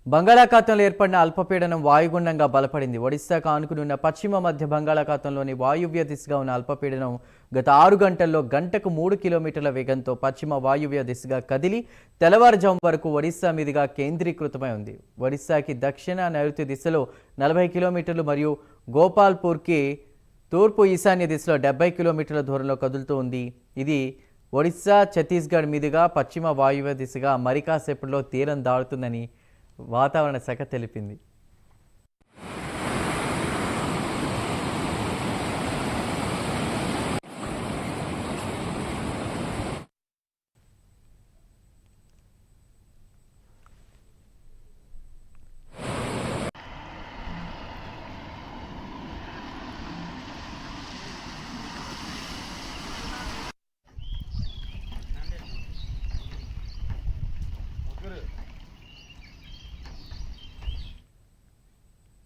బంగాళాఖాతంలో ఏర్పడిన అల్పపీడనం వాయుగుండంగా బలపడింది. ఒడిశాకు ఆనుకుని ఉన్న పశ్చిమ మధ్య బంగాళాఖాతంలోని వాయువ్య దిశగా ఉన్న అల్పపీడనం గత 6 గంటల్లో గంటకు 3 కిలోమీటర్ల వేగంతో పశ్చిమ వాయువ్య దిశగా కదిలి తెల్లవారుజాము వరకు ఒడిశా మీదుగా కేంద్రీకృతమై ఉంది. ఒడిశాకి దక్షిణ నైరుతి దిశలో 40 కిలోమీటర్లు మరియు గోపాల్పూర్కి తూర్పు ఈశాన్య దిశలో 70 కిలోమీటర్ల దూరంలో కదులుతూ ఉంది. ఇది ఒడిశా ఛత్తీస్గఢ్ మీదుగా పశ్చిమ వాయువ్య దిశగా మరి కాసేపట్లో తీరం దాటుతుందని వాతావరణ శాఖ తెలిపింది.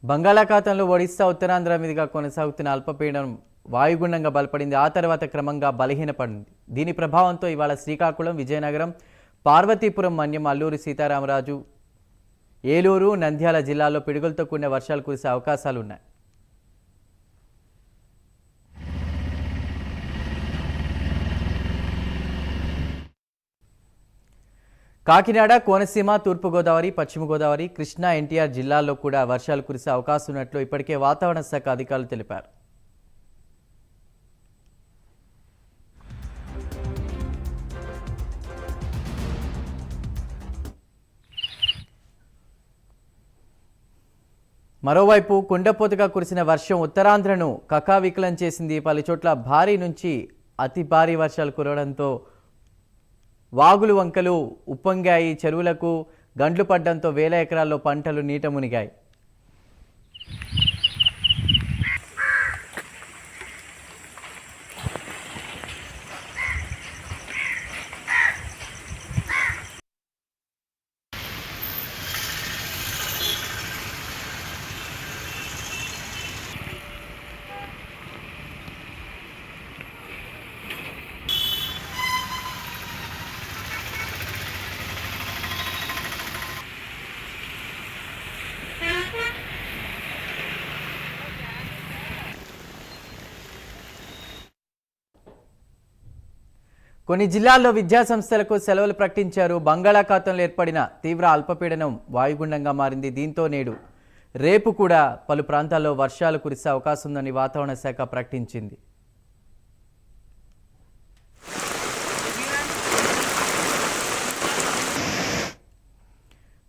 బంగాళాఖాతంలో ఒడిశా ఉత్తరాంధ్ర మీదుగా కొనసాగుతున్న అల్పపీడనం వాయుగుండంగా బలపడింది. ఆ తర్వాత క్రమంగా బలహీనపడింది. దీని ప్రభావంతో ఇవాళ శ్రీకాకుళం, విజయనగరం, పార్వతీపురం, మన్యం, అల్లూరి సీతారామరాజు, ఏలూరు, నంద్యాల జిల్లాల్లో పిడుగులతో కూడిన వర్షాలు కురిసే అవకాశాలున్నాయి. కాకినాడ, కోనసీమ, తూర్పుగోదావరి, పశ్చిమ గోదావరి, కృష్ణా, ఎన్టీఆర్ జిల్లాల్లో కూడా వర్షాలు కురిసే అవకాశం ఉన్నట్లు ఇప్పటికే వాతావరణ శాఖ అధికారులు తెలిపారు. మరోవైపు కుండపోతగా కురిసిన వర్షం ఉత్తరాంధ్రను కకావికలం చేసింది. పలు చోట్ల భారీ నుంచి అతి భారీ వర్షాలు కురవడంతో వాగులు వంకలు ఉప్పొంగాయి. చెరువులకు గండ్లు పడ్డంతో వేల ఎకరాల్లో పంటలు నీట మునిగాయి. కొన్ని జిల్లాల్లో విద్యాసంస్థలకు సెలవులు ప్రకటించారు. బంగాళాఖాతంలో ఏర్పడిన తీవ్ర అల్పపీడనం వాయుగుండంగా మారింది. దీంతో రేపు కూడా పలు ప్రాంతాల్లో వర్షాలు కురిసే అవకాశం ఉందని వాతావరణ శాఖ ప్రకటించింది.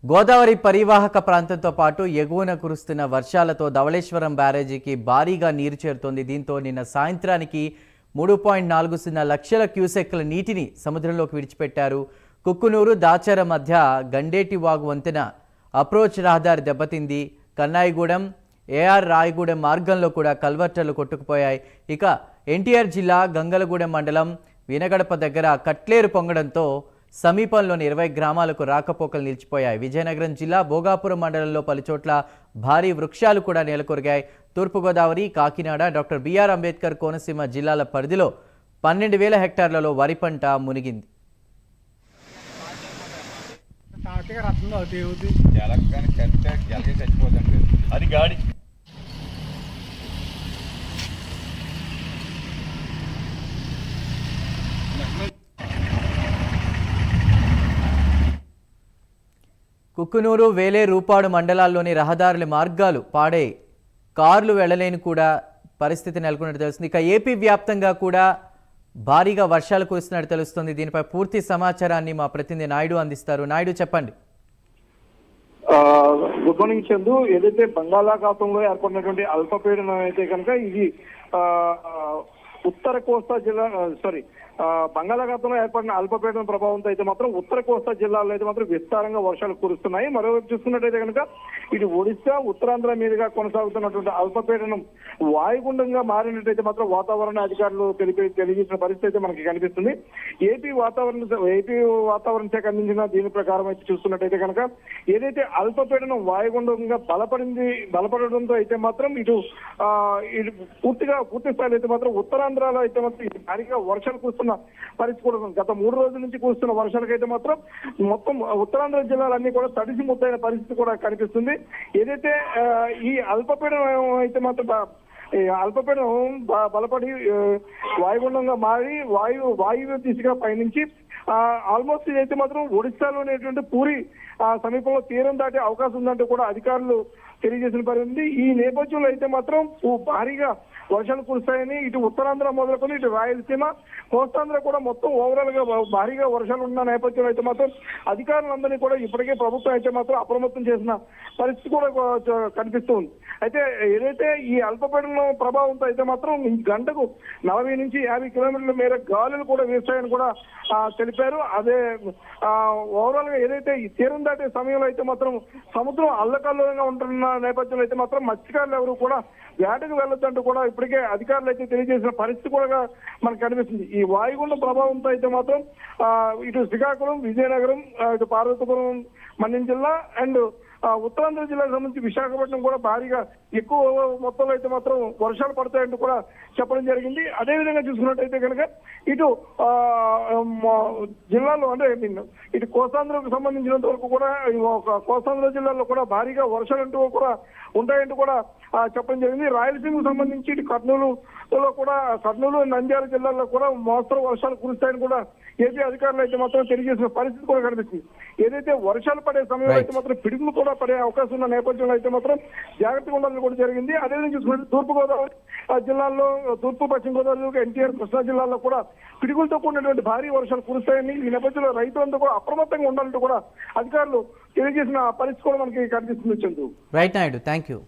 గోదావరి పరివాహక ప్రాంతంతో పాటు ఎగువన కురుస్తున్న వర్షాలతో ధవళేశ్వరం బ్యారేజీకి భారీగా నీరు చేరుతోంది. దీంతో నిన్న సాయంత్రానికి 3.40 లక్షల క్యూసెక్ల నీటిని సముద్రంలోకి విడిచిపెట్టారు. కుక్కునూరు, దాచర మధ్య గండేటి వాగు వంతెన అప్రోచ్ రహదారి దెబ్బతింది. కన్నాయిగూడెం, ఏఆర్ రాయగూడెం మార్గంలో కూడా కల్వర్టర్లు కొట్టుకుపోయాయి. ఇక ఎన్టీఆర్ జిల్లా గంగలగూడెం మండలం వినగడప దగ్గర కట్లేరు పొంగడంతో సమీపంలోని 20 గ్రామాలకు రాకపోకలు నిలిచిపోయాయి. విజయనగరం జిల్లా భోగాపురం మండలంలో పలుచోట్ల భారీ వృక్షాలు కూడా నెలకొరిగాయి. తూర్పుగోదావరి, కాకినాడ, డాక్టర్ బిఆర్ అంబేద్కర్ కోనసీమ జిల్లాల పరిధిలో 12,000 హెక్టార్లలో వరి పంట మునిగింది. కుక్కునూరు, వేలే, రూపాడు మండలాల్లోని రహదారుల మార్గాలు పాడే కార్లు వెళ్లలేని కూడా పరిస్థితి నెలకొన్నట్టు తెలుస్తుంది. ఇక ఏపీ వ్యాప్తంగా కూడా భారీగా వర్షాలు కురుస్తున్నట్టు తెలుస్తుంది. దీనిపై పూర్తి సమాచారాన్ని మా ప్రతినిధి నాయుడు అందిస్తారు. నాయుడు, చెప్పండి. Good morning Chandu. ఏదైతే బంగాళాఖాతంలో ఏర్పడినటువంటి అల్పపీడనం అయితే కనుక ఇది ఉత్తర కోస్తా జిల్లా బంగాళాఖాతంలో ఏర్పడిన అల్పపీడనం ప్రభావంతో అయితే మాత్రం ఉత్తర కోస్తా జిల్లాలో అయితే మాత్రం విస్తారంగా వర్షాలు కురుస్తున్నాయి. మరోవైపు చూసుకున్నట్టయితే కనుక ఇది ఒడిశా, ఉత్తరాంధ్ర మీదుగా కొనసాగుతున్నటువంటి అల్పపీడనం వాయుగుండంగా మారినట్టయితే మాత్రం వాతావరణ అధికారులు తెలియజేసిన పరిస్థితి అయితే మనకి కనిపిస్తుంది. ఏపీ వాతావరణ శాఖ అందించిన దీని ప్రకారం అయితే చూస్తున్నట్టయితే కనుక ఏదైతే అల్పపీడనం వాయుగుండంగా బలపడడంతో అయితే మాత్రం పూర్తి స్థాయిలో అయితే మాత్రం ఉత్తరాంధ్రలో అయితే మాత్రం భారీగా వర్షాలు కురుస్తున్న కనిపిస్తున్న పరిస్థితి కూడా ఉంది. గత 3 రోజుల నుంచి కురుస్తున్న వర్షాలకైతే మాత్రం మొత్తం ఉత్తరాంధ్ర జిల్లాలన్నీ కూడా తడిసి ముద్దైన పరిస్థితి కూడా కనిపిస్తుంది. ఏదైతే ఈ అల్పపీడనం అయితే మాత్రం ఈ అల్పపీడనం బలపడి వాయుగుండంగా మారి వాయువ్య దిశగా పయనించి ఆల్మోస్ట్ ఇదైతే మాత్రం ఒడిశాలోనేటువంటి పూరి సమీపంలో తీరం దాటే అవకాశం ఉందంటూ కూడా అధికారులు తెలియజేసిన పరిస్థితి. ఈ నేపథ్యంలో అయితే మాత్రం భారీగా వర్షాలు కురుస్తాయని ఇటు ఉత్తరాంధ్ర మొదలుకొని ఇటు రాయలసీమ కోస్తాంధ్ర కూడా మొత్తం ఓవరాల్ గా భారీగా వర్షాలు ఉన్న నేపథ్యంలో అయితే మాత్రం అధికారులందరినీ కూడా ఇప్పటికే ప్రభుత్వం అయితే మాత్రం అప్రమత్తం చేసిన పరిస్థితి కూడా కనిపిస్తూ ఉంది. అయితే ఏదైతే ఈ అల్పపీడనం ప్రభావంతో అయితే మాత్రం గంటకు 40 నుంచి 50 కిలోమీటర్ల మేర గాలులు కూడా వీస్తాయని కూడా తెలిపారు. అదే ఓవరాల్ గా ఏదైతే ఈ తీరం దాటే సమయంలో అయితే మాత్రం సముద్రం అల్లకల్లోలంగా ఉంటున్న నేపథ్యంలో అయితే మాత్రం మత్స్యకారులు ఎవరు కూడా వేటకు వెళ్ళొద్దంటూ కూడా ఇప్పటికే అధికారులు అయితే తెలియజేసిన పరిస్థితి కూడా మనకు కనిపిస్తుంది. ఈ వాయుగుండం ప్రభావంతో అయితే మాత్రం ఇటు శ్రీకాకుళం, విజయనగరం, ఇటు పార్వతీపురం, మన్యం జిల్లా అండ్ ఉత్తరాంధ్ర జిల్లాకు సంబంధించి విశాఖపట్నం కూడా భారీగా ఎక్కువ మొత్తంలో అయితే మాత్రం వర్షాలు పడతాయంటూ కూడా చెప్పడం జరిగింది. అదేవిధంగా చూసుకున్నట్టయితే కనుక ఇటు జిల్లాలో అంటే ఇటు కోస్తాంధ్రకు సంబంధించినంత వరకు కూడా కోస్తాంధ్ర జిల్లాలో కూడా భారీగా వర్షాలు అంటూ కూడా ఉంటాయంటూ కూడా చెప్పడం జరిగింది. రాయలసీమకు సంబంధించి ఇటు కర్నూలు, నంద్యాల జిల్లాల్లో కూడా మోస్తరు వర్షాలు కురుస్తాయని కూడా ఏపీ అధికారులు అయితే మాత్రం తెలియజేసిన పరిస్థితి కూడా కనిపిస్తుంది. ఏదైతే వర్షాలు పడే సమయంలో అయితే మాత్రం పిడుగులు కూడా పడే అవకాశం ఉన్న నేపథ్యంలో అయితే మాత్రం జాగ్రత్తగా ఉండాలని కూడా జరిగింది. అదేవిధంగా చూసుకుంటే తూర్పుగోదావరి జిల్లాల్లో, తూర్పు పశ్చిమ గోదావరి, ఎన్టీఆర్, కృష్ణా జిల్లాల్లో కూడా పిడుగులతో కూడినటువంటి భారీ వర్షాలు కురుస్తాయని ఈ నేపథ్యంలో రైతులంతా కూడా అప్రమత్తంగా ఉండాలంటూ కూడా అధికారులు తెలియజేసిన పరిస్థితి కూడా మనకి కనిపిస్తుంది. Chandru. Right Naidu, thank you.